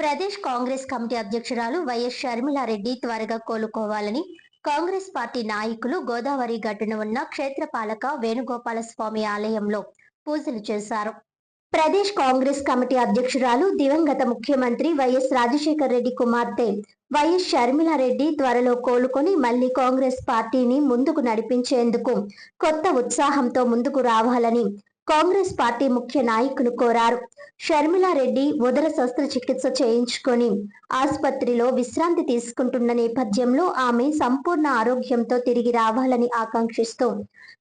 Pradesh Congress committee అధ్యక్షురాలు YS Sharmila Reddy త్వరగా కోలుకోవాలని కాంగ్రెస్ పార్టీ నాయకులు గోదావరి గట్టున ఉన్న క్షేత్రపాలక వేణుగోపాల స్వామి ఆలయంలో పూజలు చేశారు. ప్రదేశ్ కాంగ్రెస్ కమిటీ అధ్యక్షురాలు దివంగత ముఖ్యమంత్రి వైఎస్ రాజశేఖర రెడ్డి కుమార్తె వైఎస్ షర్మిలారెడ్డి త్వరలో కోలుకొని మళ్లీ కాంగ్రెస్ పార్టీని ముందుకు నడిపించేందుకు కొత్త ఉత్సాహంతో ముందుకు రావాలని కాంగ్రెస్ పార్టీ ముఖ్య నాయకులు కోరారు. షర్మిలారెడ్డి ఉదర శస్త్రచికిత్స చేయించుకొని ఆసుపత్రిలో విశ్రాంతి తీసుకుంటున్న నేపథ్యంలో ఆమె సంపూర్ణ ఆరోగ్యంతో తిరిగి రావాలని ఆకాంక్షిస్తూ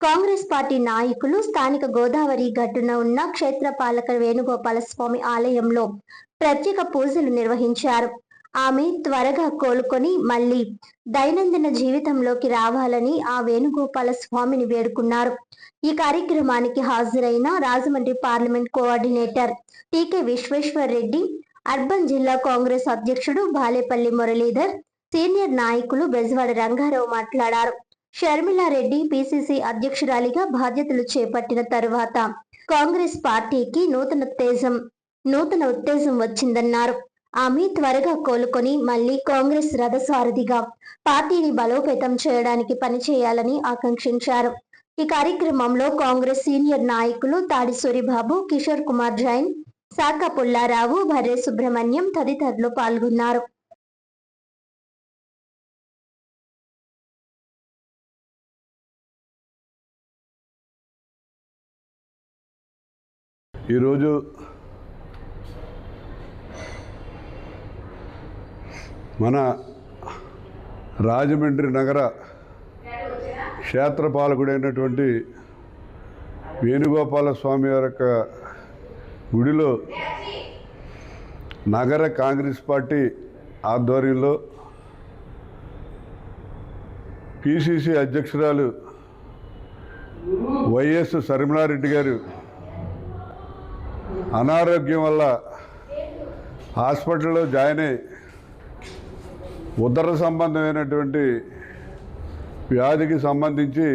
కాంగ్రెస్ పార్టీ నాయకులు స్థానిక గోదావరి గట్టున ఉన్న క్షేత్రపాలక వేణుగోపాల స్వామి ఆలయంలో ప్రత్యేక పూజలు నిర్వహించారు. ఆమె త్వరగా కోలుకొని మళ్లీ దైనందిన జీవితంలోకి రావాలని ఆ వేణుగోపాల స్వామిని వేడుకున్నారు. ఈ కార్యక్రమానికి హాజరైన రాజమండ్రి పార్లమెంట్ కోఆర్డినేటర్ టీకే విశ్వేశ్వర్ రెడ్డి, అర్బన్ జిల్లా కాంగ్రెస్ అధ్యక్షుడు బాలేపల్లి మురళీధర్, సీనియర్ నాయకులు బెజవాడ రంగారావు మాట్లాడారు. షర్మిలారెడ్డి పిసిసి అధ్యక్షురాలిగా బాధ్యతలు చేపట్టిన తరువాత కాంగ్రెస్ పార్టీకి నూతన ఉత్తేజం వచ్చిందన్నారు. ఆమె త్వరగా కోలుకొని మళ్లీ కాంగ్రెస్ రథసారథిగా పార్టీని బలోపేతం చేయడానికి పనిచేయాలని ఆకాంక్షించారు. ఈ కార్యక్రమంలో కాంగ్రెస్ సీనియర్ నాయకులు తాడి సూరిబాబు, కిషోర్ కుమార్ జైన్, శాఖ పుల్లారావు, భర్రే సుబ్రహ్మణ్యం తదితరులు పాల్గొన్నారు. ఈరోజు మన రాజమండ్రి నగర క్షేత్రపాలకుడైనటువంటి వేణుగోపాల స్వామి వారి యొక్క గుడిలో నగర కాంగ్రెస్ పార్టీ ఆధ్వర్యంలో పిసిసి అధ్యక్షురాలు వైఎస్ షర్మిలారెడ్డి గారు అనారోగ్యం వల్ల హాస్పిటల్లో జాయిన్ అయ్యి ఉదర సంబంధమైనటువంటి వ్యాధికి సంబంధించి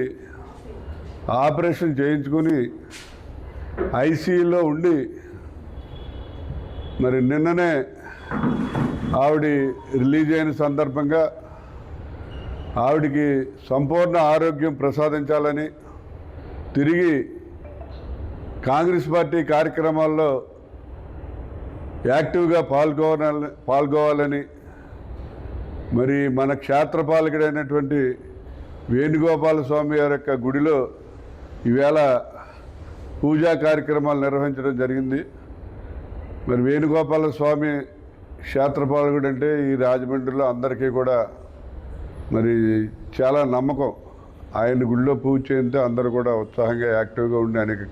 ఆపరేషన్ చేయించుకుని ఐసీయూలో ఉండి మరి నిన్ననే ఆవిడ రిలీజ్ అయిన సందర్భంగా ఆవిడికి సంపూర్ణ ఆరోగ్యం ప్రసాదించాలని, తిరిగి కాంగ్రెస్ పార్టీ కార్యక్రమాల్లో యాక్టివ్గా పాల్గొవాలని మరి మన క్షేత్రపాలకుడైనటువంటి వేణుగోపాల స్వామి వారి యొక్క గుడిలో ఈవేళ పూజా కార్యక్రమాలు నిర్వహించడం జరిగింది. మరి వేణుగోపాల స్వామి క్షేత్రపాలకుడు అంటే ఈ రాజమండ్రిలో అందరికీ కూడా మరి చాలా నమ్మకం. ఆయన గుడిలో పూజ చేస్తే అందరూ కూడా ఉత్సాహంగా యాక్టివ్గా ఉండి అనేక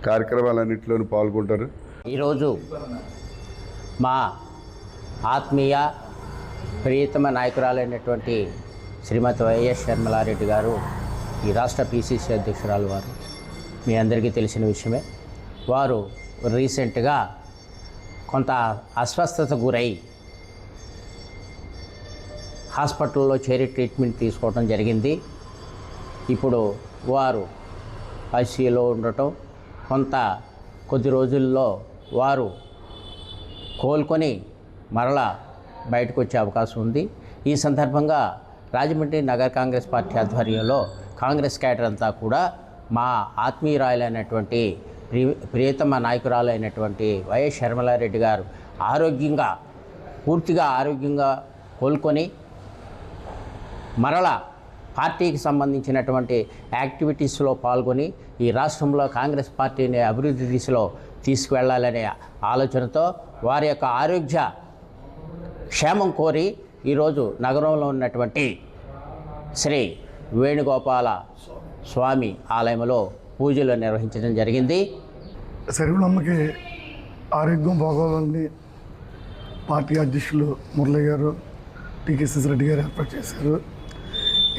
కార్యక్రమాలన్నింటిలోనూ పాల్గొంటారు. ఈరోజు మా ఆత్మీయ ప్రియతమ నాయకురాలైనటువంటి శ్రీమతి వైఎస్ షర్మిలారెడ్డి గారు, ఈ రాష్ట్ర పిసిసి అధ్యక్షురాలు వారు మీ అందరికీ తెలిసిన విషయమే. వారు రీసెంట్గా కొంత అస్వస్థత గురై హాస్పిటల్లో చేరి ట్రీట్మెంట్ తీసుకోవడం జరిగింది. ఇప్పుడు వారు ఐసీయూలో ఉండటం, కొద్ది రోజుల్లో వారు కోలుకొని మరలా బయటకు వచ్చే అవకాశం ఉంది. ఈ సందర్భంగా రాజమండ్రి నగర కాంగ్రెస్ పార్టీ ఆధ్వర్యంలో కాంగ్రెస్ క్యాడర్ అంతా కూడా మా ఆత్మీయురాలైనటువంటి ప్రియతమ నాయకురాలైనటువంటి వైఎస్ షర్మిలారెడ్డి గారు పూర్తిగా ఆరోగ్యంగా కోలుకొని మరలా పార్టీకి సంబంధించినటువంటి యాక్టివిటీస్లో పాల్గొని ఈ రాష్ట్రంలో కాంగ్రెస్ పార్టీని అభివృద్ధి దిశలో తీసుకువెళ్లాలనే ఆలోచనతో వారి యొక్క ఆరోగ్య క్షేమం కోరి ఈరోజు నగరంలో ఉన్నటువంటి శ్రీ వేణుగోపాల స్వామి ఆలయంలో పూజలు నిర్వహించడం జరిగింది. శర్మిలమ్మకి ఆరోగ్యం బాగోవాలని పార్టీ అధ్యక్షులు మురళి గారు, టీకే రెడ్డి గారు ఏర్పాటు చేశారు.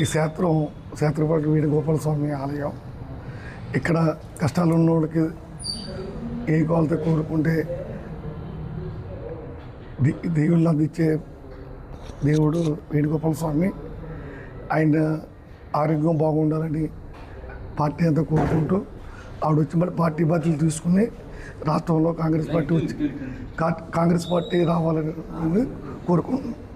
ఈ క్షేత్రపాలక వేణుగోపాల స్వామి ఆలయం ఇక్కడ కష్టాలు ఉన్న వాళ్ళకి ఏ కోలతో కోరుకుంటే దేవుళ్ళు అందించే దేవుడు వేణుగోపాల స్వామి. ఆయన ఆరోగ్యం బాగుండాలని పార్టీ అంతా కోరుకుంటూ ఆవిడ వచ్చి మళ్ళీ పార్టీ బాధ్యతలు తీసుకుని రాష్ట్రంలో కాంగ్రెస్ పార్టీ రావాలని కోరుకుంటున్నాం.